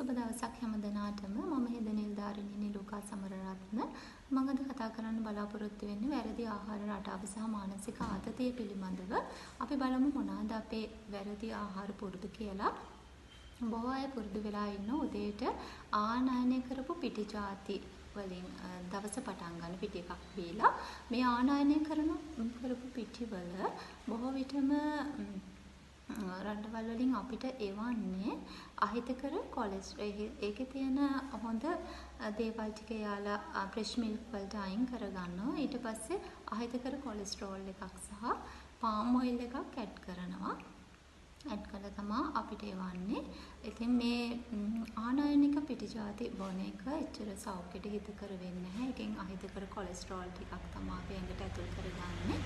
සුබ දවසක් හැම දිනාටම මම හෙද නිලධාරිනී නිලුකා සමරරත්න මම අද කතා කරන්න බලාපොරොත්තු වෙන්නේ වැරදි ආහාර රටාව සහ මානසික ආතතිය පිළිබඳව. අපි බලමු මොනවාද අපේ වැරදි ආහාර පුරුදු කියලා. බොහෝ අය පුරුදු වෙලා ඉන්න උදේට ආනයනය කරපු පිටි ಜಾති වලින් දවස පටන් ගන්න පිටි එකක් බීලා මේ ආනයනය කරපු පිටිවල බොහෝ විටම රටවල් වලින් අපිට එවන්නේ අහිතකර කොලෙස්ටරෝල් ඒකේ තියෙන හොඳ දේවල් ටික යාලා ෆ්‍රෙෂ් මිල්ක් වලට අයින් කරගන්නවා. ඊට පස්සේ අහිතකර කොලෙස්ටරෝල් එකක් සහ පාම් ඔයිල් එකක් ඇඩ් කරනවා. ඇඩ් කළා තමයි අපිට එවන්නේ. ඉතින් මේ ආනයනික පිටි ಜಾති බොන එක එච්චර සෞඛ්‍යයට හිතකර වෙන්නේ නැහැ. ඒකෙන් අහිතකර කොලෙස්ටරෝල් ටිකක් තමයි අපි ඇඟට ඇතුල් කරගන්නේ.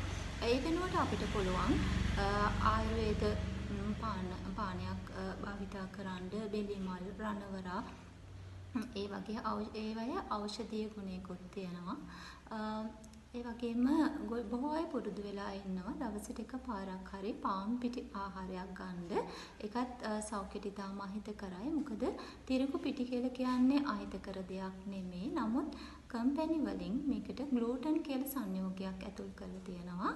ඒ වෙනුවට අපිට පුළුවන් ආයුර්වේද පානයක් භාවිතා කරන්න බෙලිමල් රණවරා ඒ වගේ ඒවය ඖෂධීය ගුණයකුත් තියෙනවා. ඒ වගේම බොහෝ අය පුරුදු වෙලා ඉන්නවා දවසට එක පාරක් හරි පාම් පිටි ආහාරයක් ගන්න. ඒකත් සෞඛ්‍යයට ඉතාම අහිතකරයි. මොකද තිරකු පිටි කියලා කියන්නේ අහිතකර දෙයක් නෙමෙයි. නමුත් කම්පැනි වලින් මේකට ග්ලූටන් කියලා සංයෝගයක් ඇතුල් කරලා තියෙනවා.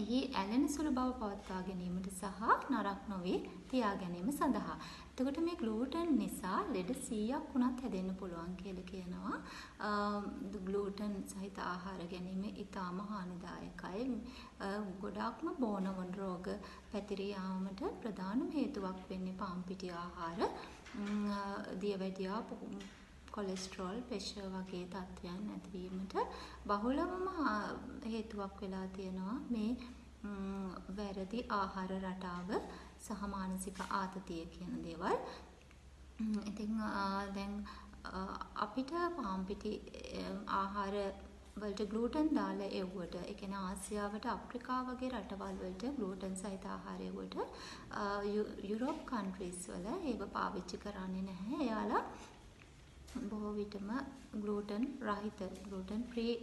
එහි ඇලෙන සුළු බව පවත්වා ගැනීමට සහ නරක් නොවේ තියා ගැනීම සඳහා. එතකොට මේ ග්ලූටන් නිසා ලෙඩ 100ක් වුණත් හැදෙන්න පුළුවන් කියලා කියනවා. ග්ලූටන් සහිත ආහාර ගැනීම ඉතාම හානිදායකයි. ගොඩාක්ම බෝනවන රෝග පැතිරී යාමට ප්‍රධානම හේතුවක් වෙන්නේ පාම් පිටි ආහාර. දියවැඩියා කොලෙස්ටරෝල් ප්‍රෙෂර් වගේ තත්ත්වයන් නැතිවීමට බහුලවම හේතුවක් වෙලා තියෙනවා මේ වැරදි ආහාර රටාව සහ මානසික ආතතිය කියන දේවල්. ඉතින් දැන් අපිට පාම් පිටි ආහාර වලට ග්ලූටන් දාලා එව්වට ඒ කියන්නේ ආසියාවට අප්‍රිකාව වගේ රටවල් වලට ග්ලූටන් සහිත ආහාරය වලට යුරෝප් කන්ට්‍රීස් වල ඒව පාවිච්චි කරන්නේ නැහැ. එයාලා බොහෝ විටම ග්ලූටන් රහිත ග්ලූටන් ෆ්‍රී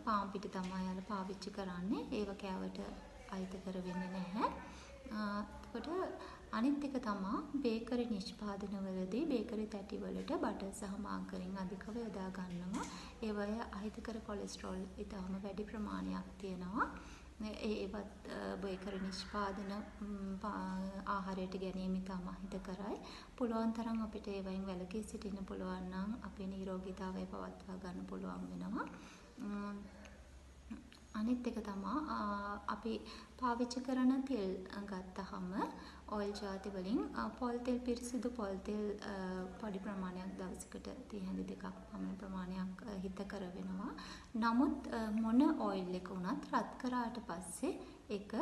පාම් පිටි තමයි යාලා පාවිච්චි කරන්නේ. ඒව කෑවට අහිතකර වෙන්නේ නැහැ. එතකොට අනිත් එක තමයි බේකරි නිෂ්පාදනවලදී බේකරි තැටි වලට බටර් සහ මාගරින් අධිකව යොදා ගන්නවා. ඒවය අහිතකර කොලෙස්ටරෝල් ඉතාම වැඩි ප්‍රමාණයක් තියෙනවා. ඒවත් බේකරි නිෂ්පාදන ආහාරයට ගැනීම ඉතාම අහිතකරයි. පුළුවන් තරම් අපිට ඒවයින් වැළකී සිටින්න පුළුවන් නම් අපේ නිරෝගීතාවය පවත්වා ගන්න පුළුවන් වෙනවා. අනිත් එක තමයි අපි පාවිච්චි කරන තෙල් ගත්තහම ඔයිල් ಜಾති වලින් පොල් තෙල් පිරිසිදු පොල් තෙල් පොඩි ප්‍රමාණයක් දවසකට 30 දෙකක් පමණ ප්‍රමාණයක් හිතකර වෙනවා. නමුත් මොන ඔයිල් එක වුණත් රත් කරාට පස්සේ ඒක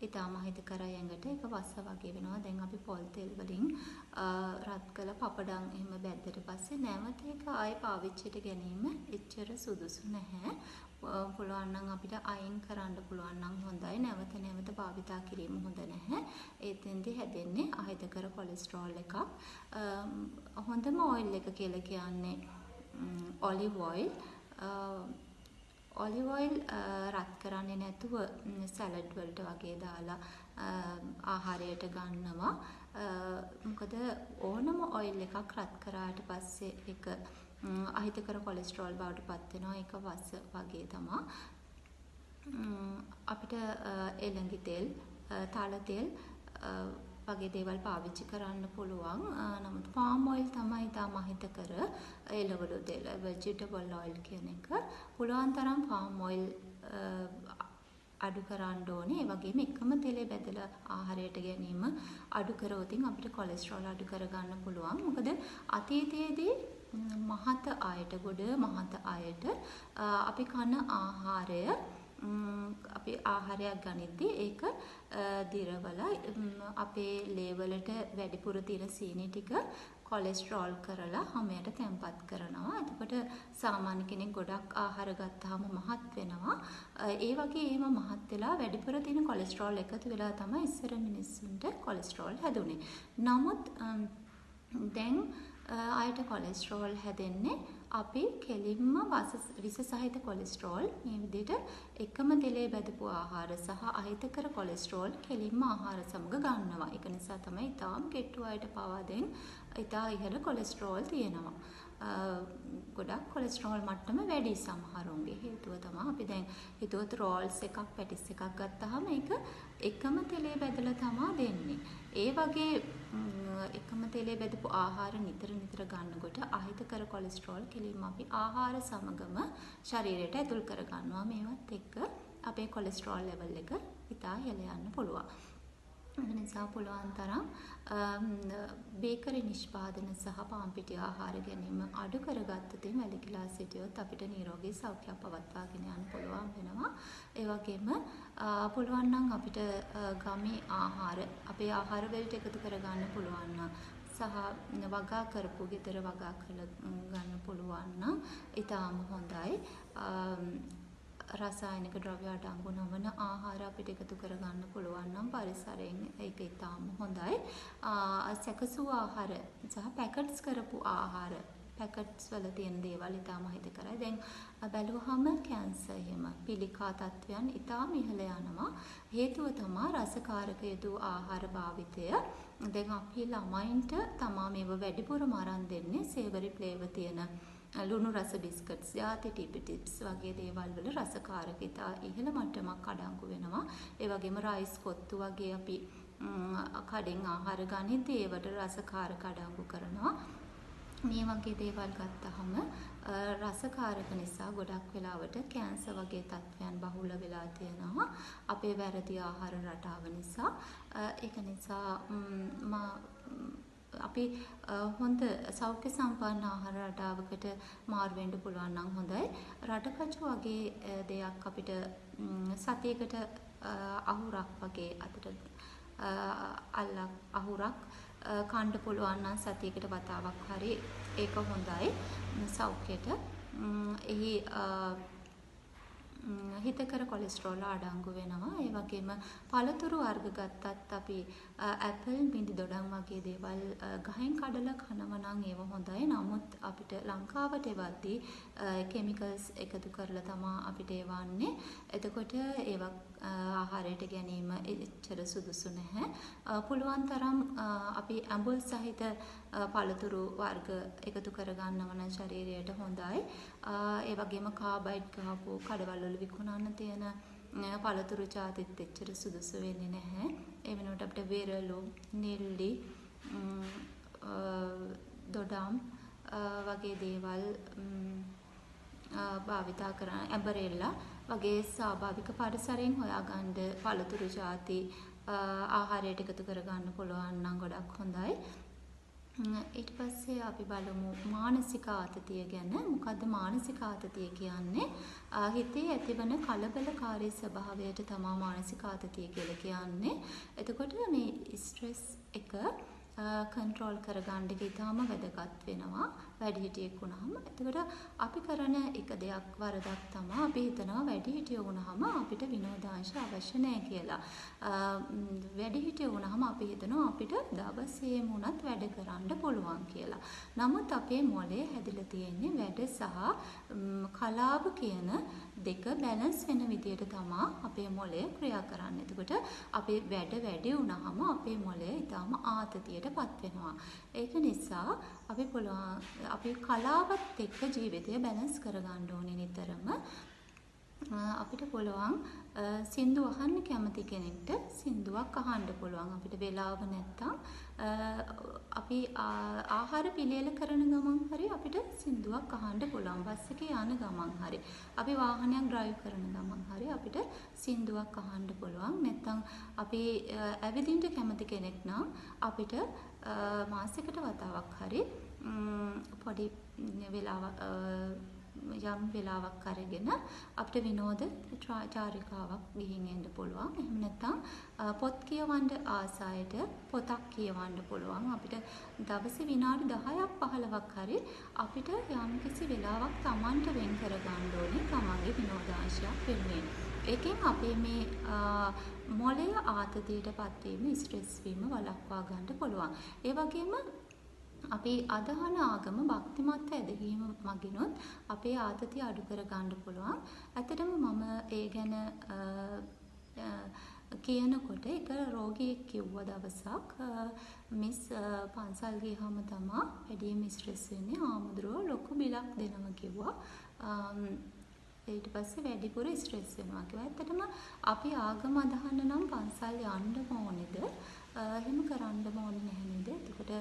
ඉතාම අහිතකරයි ඇඟට. ඒක වස්ස වගේ වෙනවා. දැන් අපි පොල් තෙල් වලින් රත් කළ පපඩම් එහෙම බැද්දට පස්සේ නැවත ඒක ආයෙ පාවිච්චියට ගැනීම එච්චර සුදුසු නැහැ. පුළුවන් නම් අපිට අයින් කරන්න පුළුවන් නම් හොඳයි. නැවත නැවත භාවිතා කිරීම හොඳ නැහැ. ඒතෙන්දී හැදෙන්නේ අහිතකර කොලෙස්ටරෝල් එකක්. හොඳම ඔයිල් එක කියලා කියන්නේ ඔලිව් ඔයිල්. ඔලිව් ඔයිල් රත් කරන්නේ නැතුව සැලඩ් වලට වගේ දාලා ආහාරයට ගන්නවා. මොකද ඕනම ඔයිල් එකක් රත් කරාට පස්සේ ඒක අහිතකර කොලෙස්ටරෝල් බවට පත් වෙනවා. ඒක වස වගේ තමයි. අපිට එළඟි තෙල්, තල තෙල් වගේ දේවල් පාවිච්චි කරන්න පුළුවන්. නමුත් පාම් ඔයිල් තමයි ඉතාම අහිතකර. එළවලු තෙල්, වෙජිටබල් ඔයිල් කියන එක. පුළුවන් තරම් පාම් ඔයිල් අඩු කරන්න ඕනේ. ඒ වගේම එකම තෙලේ බෙදලා ආහාරයට ගැනීම අඩු කරවතින් අපිට කොලෙස්ටරෝල් අඩු කරගන්න පුළුවන්. මොකද අතීතයේදී මහත අයට අපි කන ආහාරය අපි ආහාරයක් ගනිද්දී ඒක දිරවලා අපේ ලේවලට වැඩිපුර තියෙන සීනි ටික කොලෙස්ටරෝල් කරලා හැමයට තැම්පත් කරනවා. එතකොට සාමාන්‍ය කෙනෙක් ගොඩක් ආහාර ගත්තාම මහත් වෙනවා. ඒ වගේ එහෙම මහත් වෙලා වැඩිපුර තියෙන කොලෙස්ටරෝල් එකතු වෙලා තමයි ඉස්සර මිනිස්සුන්ට කොලෙස්ටරෝල් හැදුනේ. නමුත් දැන් අයට කොලෙස්ටරෝල් හැදෙන්නේ අපි කෙලින්ම විස සහිත කොලෙස්ටරෝල් මේ විදිහට එකම තෙලේ බැදපු ආහාර සහ අහිතකර කොලෙස්ටරෝල් කෙලින්ම ආහාර සමග ගන්නවා. ඒක නිසා තමයි ඊටාම් කෙට්ටු අයට පවා දැන් ඊටා ඉහළ කොලෙස්ටරෝල් තියෙනවා. ගොඩක් කොලෙස්ටරෝල් මට්ටම වැඩි සමහරුන්ගේ. හේතුව තමයි අපි දැන් හිතුවත් රෝල්ස් එකක් පැටිස් එකක් ගත්තාම ඒක එකම තෙලේ බැදලා තමයි දෙන්නේ. ඒ වගේ එකම තෙලේ බැදපු ආහාර නිතර ගන්නකොට අහිතකර කොලෙස්ටරෝල් කෙලින්ම අපි ආහාර සමගම ශරීරයට ඇතුල් කර ගන්නවා. මේවත් එක්ක අපේ කොලෙස්ටරෝල් ලෙවල් එක ඉතා ඉහළ යන්න පුළුවන්. ඒ නිසා පුළුවන් තරම් බේකරි නිෂ්පාදන සහ පාන් පිටි ආහාර ගැනීම අඩු කරගත්තොත් වැළකීලා සිටියොත් අපිට නිරෝගී සෞඛ්‍යයක් පවත්වාගෙන යන්න පුළුවන් වෙනවා. ඒ වගේම පුළුවන් නම් අපිට ගමේ ආහාර අපේ ආහාර වලට එකතු කරගන්න පුළුවන් නම් සහ වගා කරපු ගෙදර වගා කරලා ගන්න පුළුවන් නම් ඊටාම හොඳයි. රසායනික ද්‍රව්‍ය අඩංගු නොවන ආහාර අපිට එකතු කරගන්න පුළුවන් නම් පරිසරයෙන් ඒක ඉතාම හොඳයි. සැකසූ ආහාර සහ පැකට්ස් කරපු ආහාර පැකට්ස් වල තියෙන දේවල් ඉතාම හිතකරයි. දැන් බැලුවහම කැන්සර් එහෙම පිළිකා තත්ත්වයන් ඉතාම ඉහළ යනවා. හේතුව තමයි රසකාරක යෙදු ආහාර භාවිතය. දැන් අපි ළමයින්ට තමා මේව වැඩිපුරම අරන් දෙන්නේ සේවරි ෆ්ලේවර් තියෙන ලුණු රස බිස්කට්ස් යාති ටිප්ස් වගේ දේවල් වල රසකාරකතා ඉහළ මට්ටමක් අඩංගු වෙනවා. ඒ වගේම රයිස් කොත්තු වගේ අපි කඩෙන් ආහාර ගනිද්දී ඒවට රසකාරක අඩංගු කරනවා. මේ වගේ දේවල් ගත්තහම රසකාරක නිසා ගොඩක් වෙලාවට කැන්සර් වගේ තත්ත්වයන් බහුල වෙලා තියෙනවා. අපේ වැරදි ආහාර රටාව නිසා. ඒක නිසා අපි හොඳ සෞඛ්‍ය සම්පන්න ආහාර රටාවකට මාරු වෙන්න පුළුවන් නම් හොඳයි. රටකචු වගේ දෙයක් අපිට සතියකට අහුරක් වගේ අතට අහුරක් කන්න පුළුවන් නම් සතියකට වතාවක් හරි ඒක හොඳයි සෞඛ්‍යයට. එහි හිතකර කොලෙස්ටරෝල් අඩංගු වෙනවා. ඒ වගේම පළතුරු වර්ග ගත්තත් අපි ඇපල් මිදි දොඩම් වගේ දේවල් ගහෙන් කඩලා කනවා නම් ඒව හොඳයි. නමුත් අපිට ලංකාවට එවද්දී කෙමිකල්ස් එකතු කරලා තමයි අපිට එවන්නේ. එතකොට ඒවා ආහාරයට ගැනීම එච්චර සුදුසු නැහැ. පුළුවන් තරම් අපි ඇඹුල් සහිත පළතුරු වර්ග එකතු කරගන්නව නම් ශරීරයට හොඳයි. ඒ වගේම කාබයිඩ් ගහපු කඩවල වල විකුණන්න තියෙන පළතුරු ජාතිත් එච්චර සුදුසු වෙන්නේ නැහැ. ඒ වෙනුවට අපිට වෙරළු, නෙල්ලි, දොඩම් වගේ දේවල් භාවිතා කරන ඇඹරෙල්ලා වගේ ස්වාභාවික පරිසරයෙන් හොයාගන්න පළතුරු ජාති ආහාරයට එකතු කරගන්න පුළුවන් නම් ගොඩක් හොඳයි. ඊට පස්සේ අපි බලමු මානසික ආතතිය ගැන. මොකද්ද මානසික ආතතිය කියන්නේ? හිතේ ඇතිවන කලබලකාරී ස්වභාවයට තමයි මානසික ආතතිය කියලා කියන්නේ. එතකොට මේ ස්ට්‍රෙස් එක කන්ට්‍රෝල් කරගන්න ඉතාම වැදගත් වෙනවා වැඩිහිටියෙක් වුණාම. එතකොට අපි කරන එක දෙයක් වරදක් තමයි අපි හිතනවා වැඩිහිටියෝ වුණාම අපිට විනෝදාංශ අවශ්‍ය නැහැ කියලා. වැඩිහිටියෝ වුණාම අපි හිතනවා අපිට දවසේම වුණත් වැඩ කරන්න පුළුවන් කියලා. නමුත් අපේ මොළේ හැදිලා තියෙන්නේ වැඩ සහ කලාව කියන දෙක බැලන්ස් වෙන විදිහට තමයි අපේ මොළය ක්‍රියා කරන්නේ. එතකොට අපේ වැඩ වැඩි වුණාම අපේ මොළය ඊටාම ආතතියට පත් වෙනවා. ඒක නිසා අපි කලාවත් එක්ක ජීවිතය බැලන්ස් කරගන්න ඕනේ නිතරම. අපිට පුළුවන් සින්දු අහන්න කැමති කෙනෙක්ට සින්දුවක් අහන්න පුළුවන්. අපිට වෙලාව නැත්තම් අපි ආහාර පිළියෙල කරන ගමන් හරි අපිට සින්දුවක් අහන්න පුළුවන්. බස් එකේ යන ගමන් හරි අපි වාහනයක් ඩ්‍රයිව් කරන ගමන් හරි අපිට සින්දුවක් අහන්න පුළුවන්. නැත්තම් අපි ඇවිදින්න කැමති කෙනෙක් නම් අපිට මාසෙකට වතාවක් හරි පොඩි වෙලාවක් යම් වෙලාවක් අරගෙන අපිට විනෝද චාරිකාවක් ගිහින් එන්න පුළුවන්. එහෙම නැත්නම් පොත් කියවන්න ආසායට පොතක් කියවන්න පුළුවන්. අපිට දවසේ විනාඩි 10ක් 15ක් හරි අපිට යම් කිසි වෙලාවක් Tamanට වෙන් කර ගන්න ඕනේ තමන්ගේ විනෝදාංශයක් වෙනුවෙන්. ඒකෙන් අපේ මේ මොළය ආතතියටපත් වීම, ස්ට්‍රෙස් වීම වළක්වා ගන්න පුළුවන්. ඒ වගේම අපි අදහන ආගම භක්තිමත් ඇදහිීම මගිනුත් අපේ ආතතිය අඩු කරගන්න පුළුවන්. ඇත්තටම මම ඒ ගැන කියනකොට එක රෝගියෙක් කිව්වා දවසක් මිස් පන්සල් ගියාම තමයි වැඩිම ස්ට්‍රෙස් වෙන්නේ. ආමුදුරෝ ලොකු බිලක් දෙනවා කිව්වා. ඊට පස්සේ වැඩිපුර ස්ට්‍රෙස් වෙනවා කිව්වා. ඇත්තටම අපි ආගම අදහන්න නම් පන්සල් යන්න ඕනේද? එහෙම කරන්න ඕනේ නැහැ නේද? එතකොට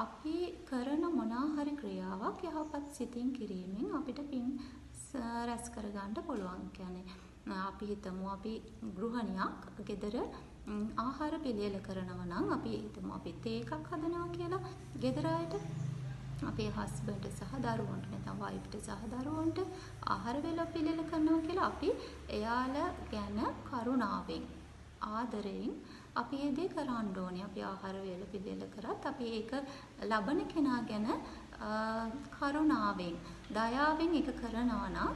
අපි කරන මොනවා හරි ක්‍රියාවක් යහපත් සිතින් කිරීමෙන් අපිට පින් රැස් කරගන්න පුළුවන්. කියන්නේ අපි හිතමු අපි ගෘහණියක් ගෙදර ආහාර පිළියෙල කරනවා නම් අපි හිතමු අපි තේ එකක් හදනවා කියලා ගෙදර අයට අපේ හස්බන්ඩ් සහ දරුවන්ට නැත්නම් වයිෆ්ට සහ දරුවන්ට ආහාර වේල පිළියෙල කරනවා කියලා අපි එයාලා ගැන කරුණාවෙන් ආදරයෙන් අපි ඒ දේ කරන්න ඕනේ. අපි ආහාර වේල පිළියෙල කරත් අපි ඒක ලබන කෙනා ගැන කරුණාවෙන් දයාවෙන් ඒක කරනවා නම්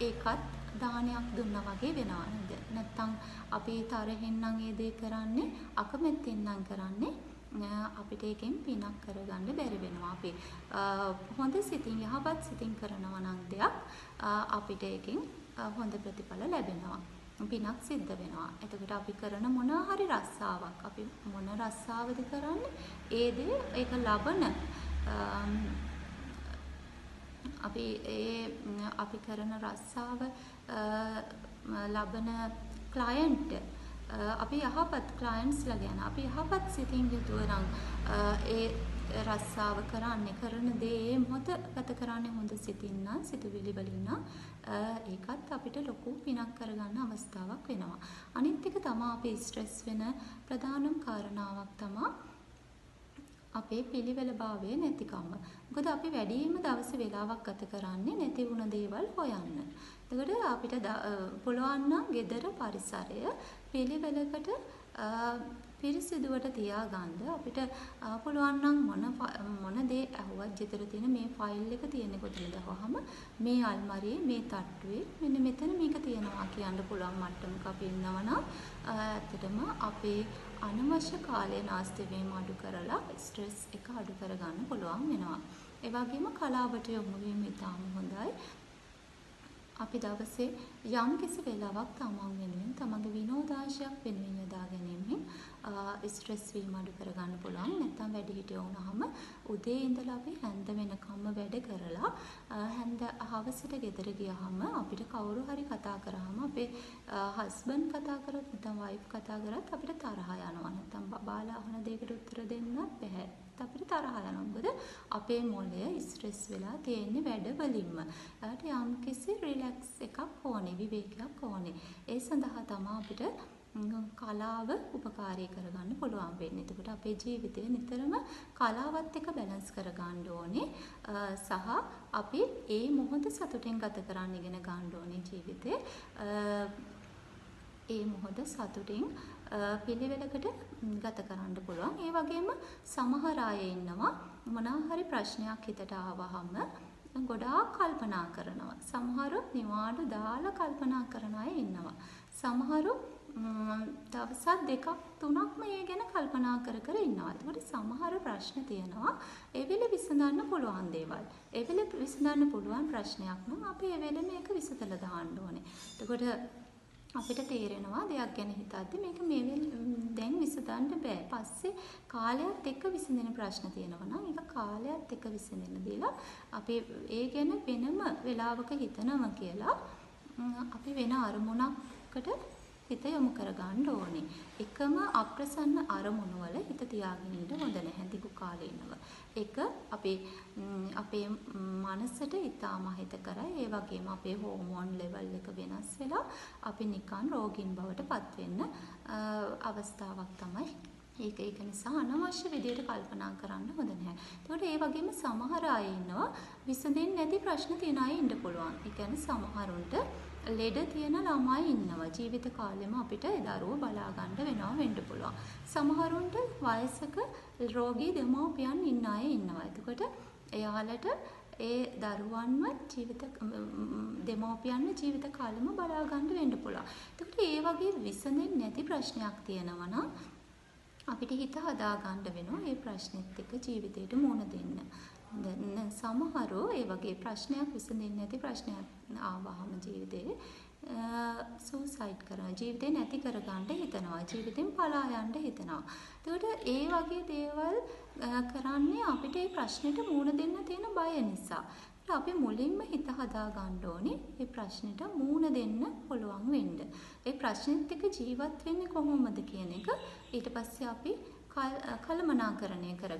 ඒකත් දානයක් දුන්නා වගේ වෙනවා නේද? නැත්තම් අපි තරහෙන් නම් ඒ දේ කරන්නේ අකමැත්තෙන් නම් කරන්නේ අපිට ඒකෙන් පිනක් කරගන්න බැරි වෙනවා. අපි හොඳ සිතින් යහපත් සිතින් කරනවා නම් දෙයක් අපිට ඒකෙන් හොඳ ප්‍රතිඵල ලැබෙනවා. පිනක් සිද්ධ වෙනවා. එතකොට අපි කරන මොනවා හරි රස්සාවක් අපි මොන රස්සාවද කරන්නේ? ඒ දේ ඒක ලබන අපි කරන රස්සාව ලබන ක්ලයන්ට් අපි යහපත් ක්ලයන්ට්ස්ලා ගැන අපි යහපත් සිතින් යුතුව නම් ඒ රස්සාව කරන්නේ කරන දේ මොහොත ගත කරන්නේ හොඳ සිතින් නම් සිතුවිලි වලින් නම් ඒකත් අපිට ලොකු පිනක් කරගන්න අවස්ථාවක් වෙනවා. අනිත් එක තමයි අපි ස්ට්‍රෙස් වෙන ප්‍රධානම කාරණාවක් තමයි අපේ පිළිවෙලභාවය නැතිකම. මොකද අපි වැඩිම දවසේ වෙලාවක් ගත කරන්නේ නැති වුණ දේවල් හොයන්න. එතකොට අපිට පුළුවන් නම් ගෙදර පරිසරය පිළිවෙලකට පිරිසිදුවට තියාගන්න අපිට පුළුවන් නම් මොන දේ ඇහුවත් ගෙදර තියෙන මේ ෆයිල් එක තියෙන්නේ කොතනද අහුවහම මේ අල්මාරියේ මේ තට්ටුවේ මෙන්න මෙතන මේක තියෙනවා කියන්න පුළුවන් මට්ටමක අපි ඉන්නවා නම් ඇත්තටම අපේ අනවශ්‍ය කාලය නාස්ති වීම අඩු කරලා ස්ට්‍රෙස් එක අඩු කරගන්න පුළුවන් වෙනවා. ඒ වගේම කලාවට යොමු වීම ඉතාම හොඳයි. අපි දවසේ යම් කිසි වෙලාවක් තමන් වෙනුවෙන් තමන්ගේ විනෝදාංශයක් වෙනුවෙන් යොදා ගැනීමෙන් ස්ට්‍රෙස් වීම අඩු කරගන්න පුළුවන්. නැත්නම් වැඩිහිටියෝ වුණාම උදේ ඉඳලා අපි හැන්ද වෙනකම්ම වැඩ කරලා හැන්ද හවසට ගෙදර ගියාම අපිට කවුරු හරි කතා කරාම අපේ හස්බන්ඩ් කතා කරත් නැත්නම් වයිෆ් කතා කරත් අපිට තරහ යනවා. නැත්නම් බබාලා අහන දෙයකට උත්තර දෙන්නත් බැහැ. අපිට තරහ යනවා. මොකද අපේ මොළය ස්ට්‍රෙස් වෙලා තියෙන්නේ වැඩ වලින්ම. ඒකට යම් කිසි රිලැක්ස් එකක් ඕනේ, විවේකයක් ඕනේ. ඒ සඳහා තමයි අපිට කලාව උපකාරී කරගන්න පුළුවන් වෙන්නේ. එතකොට අපේ ජීවිතය නිතරම කලාවත් එක්ක බැලන්ස් කරගන්න ඕනේ. සහ අපි ඒ මොහොත සතුටින් ගත කරන්න ඉගෙන ගන්න ඕනේ ජීවිතේ. ඒ මොහොත සතුටින් පිළිවෙලකට ගත කරන්න පුළුවන්. ඒ වගේම සමහර අය ඉන්නවා මොනවා හරි ප්‍රශ්නයක් හිතට ආවහම ගොඩාක් කල්පනා කරනවා. සමහරු නිවාඩු දාලා කල්පනා කරන අය ඉන්නවා. සමහරු දවස් දෙකක් තුනක් මේ ගැන කල්පනා කර කර ඉන්නවා. ඒකට සමහර ප්‍රශ්න තියෙනවා. ඒ වෙලෙ විසඳන්න පුළුවන් දේවල්. ඒ වෙලෙ විසඳන්න පුළුවන් ප්‍රශ්නයක් නම් අපි ඒ වෙලෙ මේක විසඳලා දාන්න ඕනේ. එතකොට අපිට තේරෙනවා දෙයක් ගැන හිතද්දි මේක දැන් විසඳන්න බෑ. පස්සේ කාලයත් එක්ක විසඳෙන ප්‍රශ්න තියෙනවා නම් ඒක කාලයත් එක්ක විසඳෙන්න දීලා අපි ඒ ගැන වෙනම වෙලාවක හිතනවා කියලා අපි වෙන අරමුණකට හිත යොමු කරගන්න ඕනේ. එකම අප්‍රසන්න අරමුණු වල හිත තියාගෙන ඉන්න හොඳ නැහැ දිගු කාලීනව. ඒක අපේ මනසට ඉතාම හිතකරයි. ඒ වගේම අපේ හෝමෝන් ලෙවල් එක වෙනස් වෙලා අපි නිකන් රෝගීන් බවට පත් වෙන්න අවස්ථාවක් තමයි. ඒක නිසා අනවශ්‍ය විදියට කල්පනා කරන්න හොඳ නැහැ. ඒකට ඒ වගේම සමහර අය ඉන්නවා විසඳෙන්නේ නැති ප්‍රශ්න තියෙන අය ඉන්න පුළුවන්. ඒ කියන්නේ සමහරුන්ට ලෙඩ තියෙන ළමයි ඉන්නවා. ජීවිත කාලෙම අපිට ඒ දරුවෝ බලා ගන්න වෙනවා වෙන්න පුළුවන්. සමහරුන්ට වයසක රෝගී දෙමව්පියන් ඉන්න අය ඉන්නවා. එතකොට එයාලට ඒ දරුවන්ව දෙමව්පියන්ව ජීවිත කාලෙම බලා ගන්න වෙන්න පුළුවන්. එතකොට ඒ වගේ විසඳෙන්නේ නැති ප්‍රශ්නයක් තියෙනවා නම් අපිට හිත හදාගන්න වෙනවා ඒ ප්‍රශ්නෙත් එක්ක ජීවිතේට මුහුණ දෙන්න. දැන් සමහරව ඒ වගේ ප්‍රශ්නයක් විසඳෙන්නේ නැති ප්‍රශ්නයක් ආවහම ජීවිතේ සූසයිඩ් කරනවා. ජීවිතේ නැති කරගන්න හිතනවා. ජීවිතෙන් පලා යන්න හිතනවා. එතකොට ඒ වගේ දේවල් කරන්නේ අපිට ඒ ප්‍රශ්නෙට මුහුණ දෙන්න තියෙන බය නිසා. අපි මුලින්ම හිත හදා ගන්න ඕනේ ඒ ප්‍රශ්නෙට මුහුණ දෙන්න පුළුවන් වෙන්න. ඒ ප්‍රශ්නෙත් එක්ක ජීවත් වෙන්නේ කොහොමද කියන එක ඊට පස්සේ අපි කළමනාකරණය කරගන්න.